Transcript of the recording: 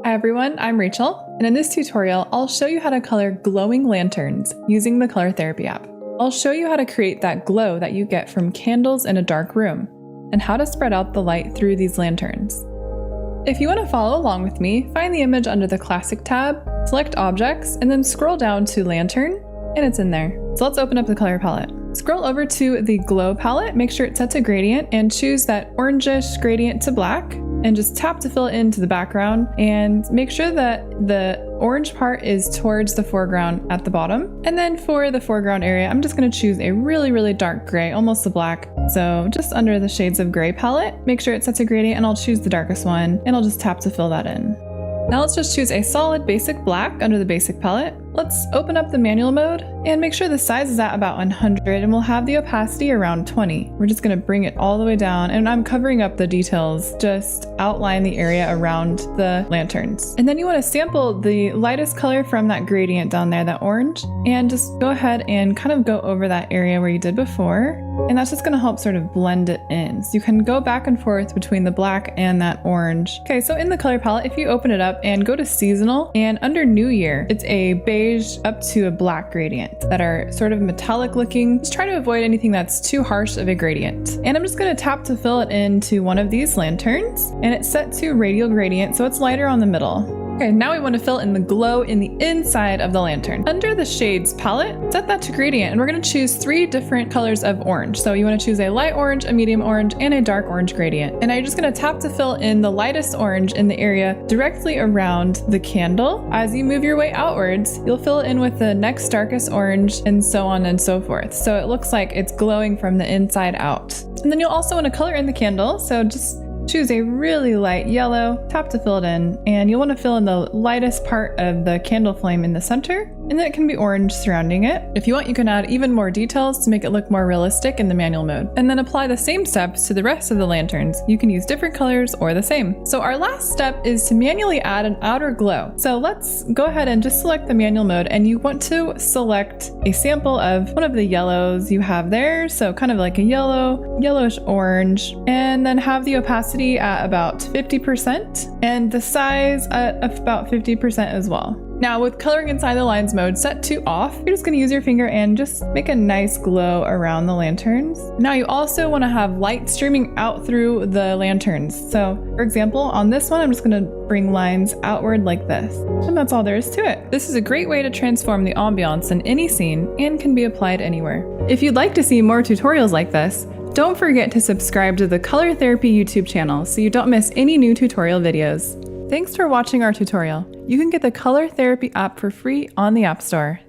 Hi everyone, I'm Rachel, and in this tutorial, I'll show you how to color glowing lanterns using the Color Therapy app. I'll show you how to create that glow that you get from candles in a dark room, and how to spread out the light through these lanterns. If you want to follow along with me, find the image under the Classic tab, select Objects, and then scroll down to Lantern, and it's in there. So let's open up the color palette. Scroll over to the Glow palette, make sure it's set to gradient, and choose that orangish gradient to black, and just tap to fill it into the background, and make sure that the orange part is towards the foreground at the bottom. And then for the foreground area, I'm just going to choose a really dark gray, almost a black. So just under the shades of gray palette, make sure it's set to gradient, and I'll choose the darkest one, and I'll just tap to fill that in. Now let's just choose a solid basic black under the basic palette. Let's open up the manual mode and make sure the size is at about 100, and we'll have the opacity around 20. We're just going to bring it all the way down, and I'm covering up the details, just outline the area around the lanterns. And then you want to sample the lightest color from that gradient down there, that orange, and just go ahead and kind of go over that area where you did before. And that's just going to help sort of blend it in. So you can go back and forth between the black and that orange. Okay, so in the color palette, if you open it up and go to seasonal, and under New Year, it's a beige up to a black gradient that are sort of metallic looking. Just try to avoid anything that's too harsh of a gradient. And I'm just going to tap to fill it into one of these lanterns, and it's set to radial gradient, so it's lighter on the middle. Okay, now we want to fill in the glow in the inside of the lantern. Under the shades palette, set that to gradient, and we're going to choose 3 different colors of orange. So you want to choose a light orange, a medium orange, and a dark orange gradient. And now you're just going to tap to fill in the lightest orange in the area directly around the candle. As you move your way outwards, you'll fill it in with the next darkest orange, and so on and so forth. So it looks like it's glowing from the inside out. And then you'll also want to color in the candle, so just choose a really light yellow, tap to fill it in, and you'll want to fill in the lightest part of the candle flame in the center, and then it can be orange surrounding it. If you want, you can add even more details to make it look more realistic in the manual mode, and then apply the same steps to the rest of the lanterns. You can use different colors or the same. So our last step is to manually add an outer glow. So let's go ahead and just select the manual mode, and you want to select a sample of one of the yellows you have there, so kind of like a yellowish orange, and then have the opacity at about 50% and the size at about 50% as well. Now with coloring inside the lines mode set to off, you're just going to use your finger and just make a nice glow around the lanterns. Now you also want to have light streaming out through the lanterns. So for example, on this one, I'm just going to bring lines outward like this. And that's all there is to it. This is a great way to transform the ambiance in any scene and can be applied anywhere. If you'd like to see more tutorials like this, don't forget to subscribe to the Color Therapy YouTube channel so you don't miss any new tutorial videos. Thanks for watching our tutorial. You can get the Color Therapy app for free on the App Store.